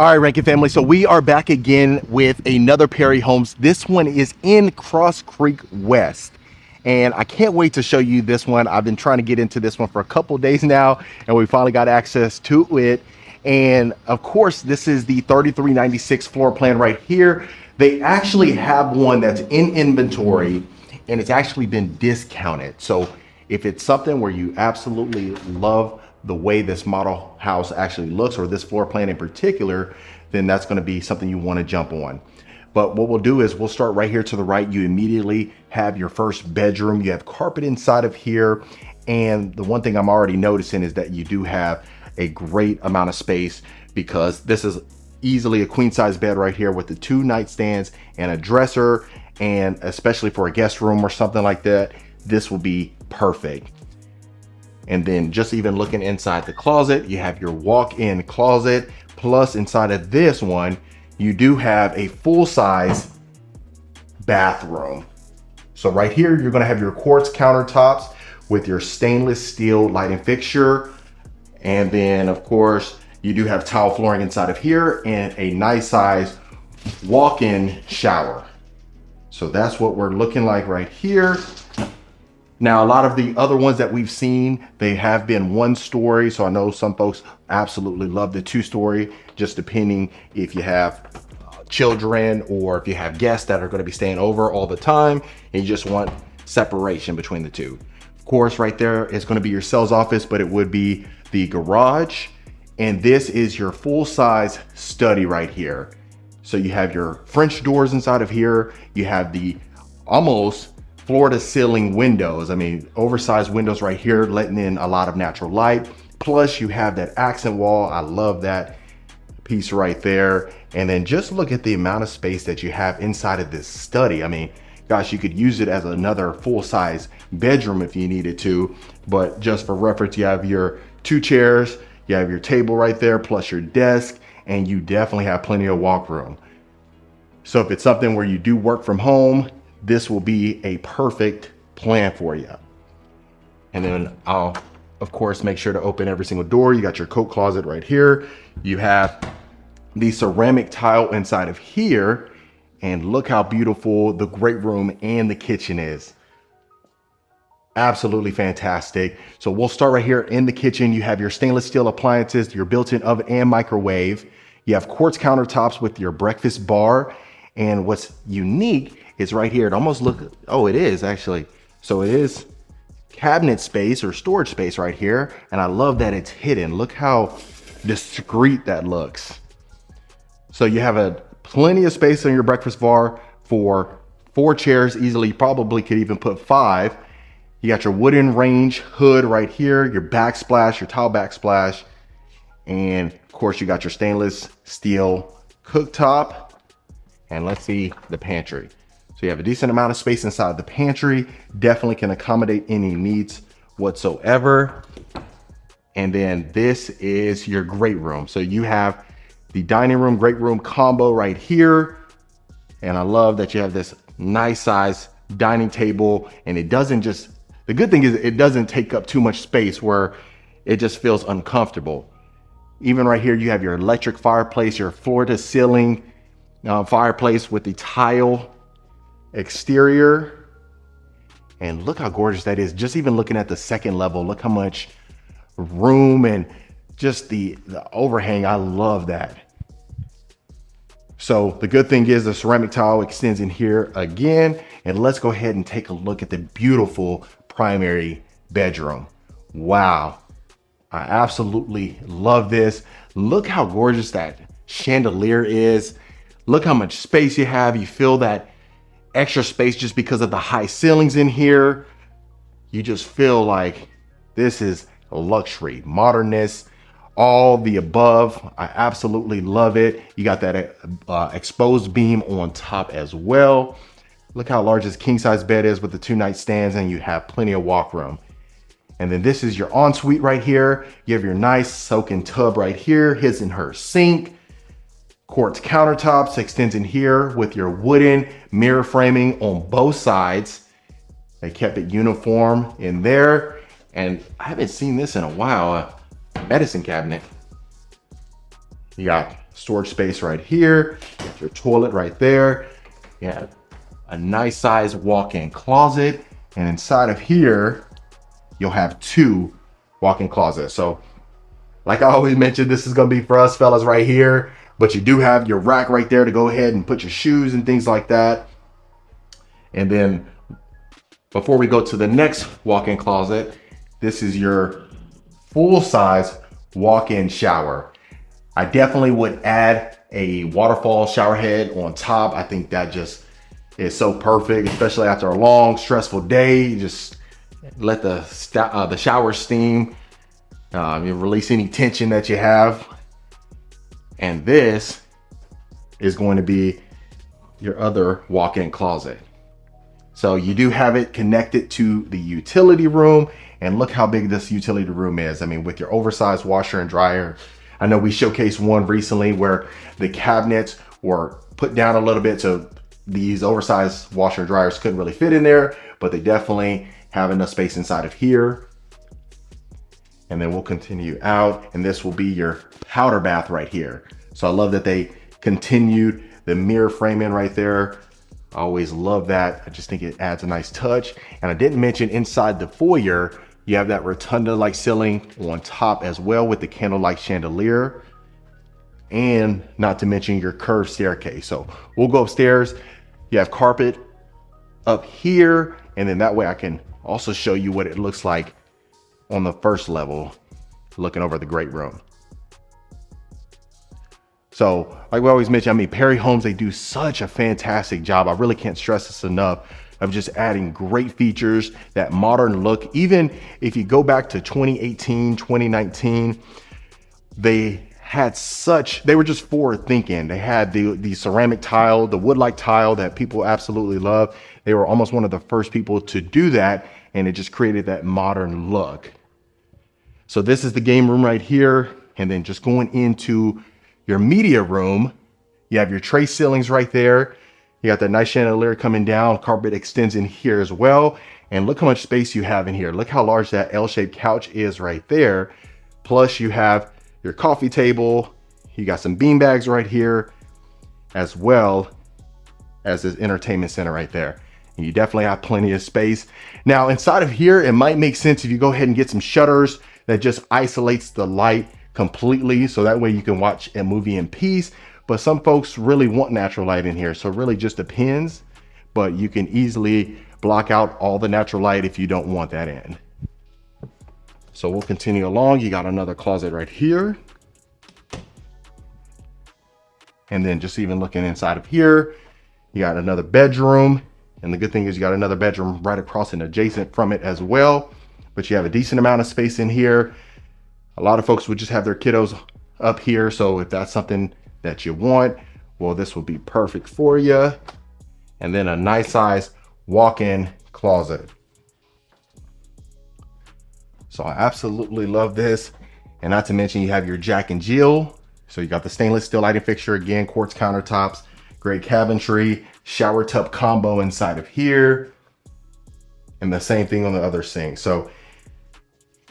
All right, Rankin family. So we are back again with another Perry Homes. This one is in Cross Creek West. And I can't wait to show you this one. I've been trying to get into this one for a couple days now, and we finally got access to it. And of course, this is the 3396 floor plan right here. They actually have one that's in inventory, and it's actually been discounted. So if it's something where you absolutely love the way this model house actually looks, or this floor plan in particular, then that's going to be something you want to jump on. But what we'll do is we'll start right here to the right. You immediately have your first bedroom. You have carpet inside of here. And the one thing I'm already noticing is that you do have a great amount of space, because this is easily a queen size bed right here with the 2 nightstands and a dresser. And especially for a guest room or something like that, this will be perfect. And then just even looking inside the closet, you have your walk-in closet. Plus inside of this one, you do have a full-size bathroom. So right here, you're gonna have your quartz countertops with your stainless steel lighting fixture. And then of course, you do have tile flooring inside of here and a nice size walk-in shower. So that's what we're looking like right here. Now, a lot of the other ones that we've seen, they have been 1 story. So I know some folks absolutely love the 2-story, just depending if you have children or if you have guests that are going to be staying over all the time and you just want separation between the two. Of course, right there is going to be your sales office, but it would be the garage. And this is your full-size study right here. So you have your French doors inside of here. You have the almost floor to ceiling windows. I mean, oversized windows right here, letting in a lot of natural light. Plus you have that accent wall. I love that piece right there. And then just look at the amount of space that you have inside of this study. I mean, gosh, you could use it as another full-size bedroom if you needed to, but just for reference, you have your 2 chairs, you have your table right there, plus your desk, and you definitely have plenty of walk room. So if it's something where you do work from home, this will be a perfect plan for you. And then I'll, of course, make sure to open every single door. You got your coat closet right here. You have the ceramic tile inside of here. And look how beautiful the great room and the kitchen is. Absolutely fantastic. So we'll start right here in the kitchen. You have your stainless steel appliances, your built-in oven and microwave. You have quartz countertops with your breakfast bar. And what's unique is right here. It almost look, oh, it is actually. So it is cabinet space or storage space right here. And I love that it's hidden. Look how discreet that looks. So you have plenty of space on your breakfast bar for 4 chairs easily. You probably could even put 5. You got your wooden range hood right here, your backsplash, your tile backsplash. And of course you got your stainless steel cooktop. And let's see the pantry. So you have a decent amount of space inside the pantry, definitely can accommodate any needs whatsoever. And then this is your great room. So you have the dining room, great room combo right here. And I love that you have this nice size dining table, and it doesn't just, the good thing is it doesn't take up too much space where it just feels uncomfortable. Even right here, you have your electric fireplace, your floor to ceiling fireplace with the tile exterior. And look how gorgeous that is. Just even looking at the second level, look how much room and just the overhang. I love that. So the good thing is the ceramic tile extends in here again. And let's go ahead and take a look at the beautiful primary bedroom. Wow. I absolutely love this. Look how gorgeous that chandelier is. Look how much space you have. You feel that extra space just because of the high ceilings in here. You just feel like this is luxury, modernness, all the above. I absolutely love it. You got that exposed beam on top as well. Look how large this king size bed is with the 2 nightstands, and you have plenty of walk room. And then this is your ensuite right here. You have your nice soaking tub right here, his and her sink. Quartz countertops extends in here with your wooden mirror framing on both sides. They kept it uniform in there. And I haven't seen this in a while, a medicine cabinet. You got storage space right here, your toilet right there. You have a nice size walk-in closet, and inside of here, you'll have 2 walk-in closets. So like I always mentioned, this is gonna be for us fellas right here, but you do have your rack right there to go ahead and put your shoes and things like that. And then before we go to the next walk-in closet, this is your full-size walk-in shower. I definitely would add a waterfall shower head on top. I think that just is so perfect, especially after a long, stressful day. You just let the shower steam, you release any tension that you have. And this is going to be your other walk-in closet. So you do have it connected to the utility room, and look how big this utility room is. I mean, with your oversized washer and dryer. I know we showcased one recently where the cabinets were put down a little bit, so these oversized washer and dryers couldn't really fit in there, but they definitely have enough space inside of here. And then we'll continue out, and this will be your powder bath right here. So I love that they continued the mirror frame in right there. I always love that. I just think it adds a nice touch. And I didn't mention inside the foyer, you have that rotunda-like ceiling on top as well with the candlelight chandelier, and not to mention your curved staircase. So we'll go upstairs. You have carpet up here, and then that way I can also show you what it looks like on the first level, looking over the great room. So like we always mention, I mean, Perry Homes, they do such a fantastic job. I really can't stress this enough of just adding great features, that modern look. Even if you go back to 2018, 2019, they were just forward thinking. They had the ceramic tile, the wood-like tile that people absolutely love. They were almost one of the first people to do that, and it just created that modern look. So this is the game room right here. And then just going into your media room, you have your tray ceilings right there. You got that nice chandelier coming down. Carpet extends in here as well. And look how much space you have in here. Look how large that L-shaped couch is right there. Plus you have your coffee table. You got some bean bags right here, as well as this entertainment center right there. And you definitely have plenty of space. Now inside of here, it might make sense if you go ahead and get some shutters that just isolates the light completely, so that way you can watch a movie in peace. But some folks really want natural light in here, so it really just depends. But you can easily block out all the natural light if you don't want that in. So we'll continue along. You got another closet right here. And then just even looking inside of here, you got another bedroom. And the good thing is you got another bedroom right across and adjacent from it as well. But you have a decent amount of space in here. A lot of folks would just have their kiddos up here. So if that's something that you want, well, this will be perfect for you. And then a nice size walk-in closet. So I absolutely love this. And not to mention you have your Jack and Jill. So you got the stainless steel lighting fixture, again, quartz countertops, great cabinetry, shower tub combo inside of here. And the same thing on the other sink. So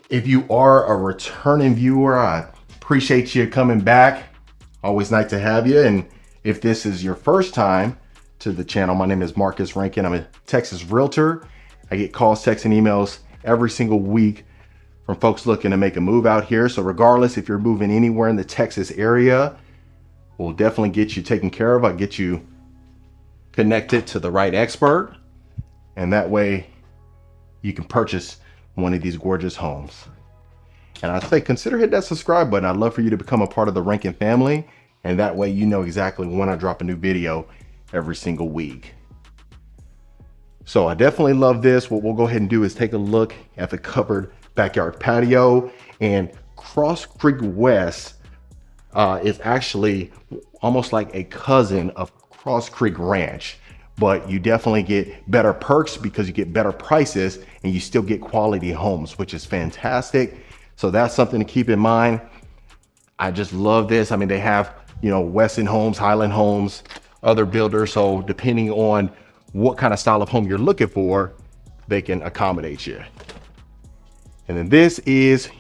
if you are a returning viewer, I appreciate you coming back. Always nice to have you. And if this is your first time to the channel, my name is Marcus Rankin. I'm a Texas realtor. I get calls, texts, and emails every single week from folks looking to make a move out here. So regardless if you're moving anywhere in the Texas area, we'll definitely get you taken care of. I'll get you connected to the right expert. And that way you can purchase one of these gorgeous homes. And I'd say consider hitting that subscribe button. I'd love for you to become a part of the Rankin family. And that way you know exactly when I drop a new video every single week. So I definitely love this. What we'll go ahead and do is take a look at the covered backyard patio. And Cross Creek West is actually almost like a cousin of Cross Creek Ranch. But you definitely get better perks because you get better prices and you still get quality homes, which is fantastic. So that's something to keep in mind. I just love this. I mean, they have, you know, Weston Homes, Highland Homes, other builders. So depending on what kind of style of home you're looking for, they can accommodate you. And then this is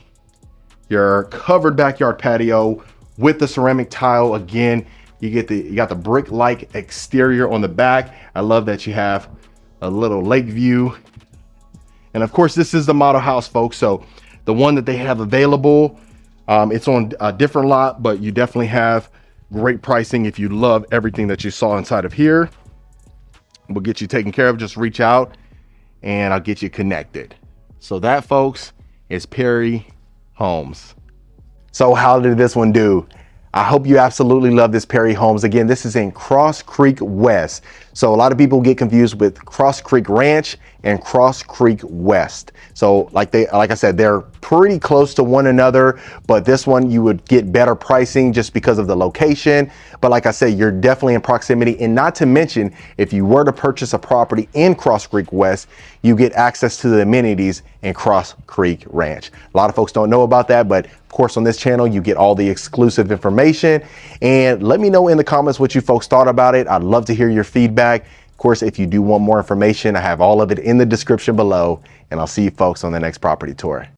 your covered backyard patio with the ceramic tile. Again, you got the brick-like exterior on the back. I love that you have a little lake view. And of course, this is the model house, folks. So the one that they have available, it's on a different lot, but you definitely have great pricing. If you love everything that you saw inside of here, we'll get you taken care of. Just reach out and I'll get you connected. So that, folks, is Perry Homes. So how did this one do? I hope you absolutely love this Perry Homes. Again, this is in Cross Creek West. So a lot of people get confused with Cross Creek Ranch and Cross Creek West. So like I said, they're pretty close to one another, but this one you would get better pricing just because of the location. But like I said, you're definitely in proximity. And not to mention, if you were to purchase a property in Cross Creek West, you get access to the amenities in Cross Creek Ranch. A lot of folks don't know about that, but of course on this channel, you get all the exclusive information. And let me know in the comments what you folks thought about it. I'd love to hear your feedback. Of course, if you do want more information, I have all of it in the description below, and I'll see you folks on the next property tour.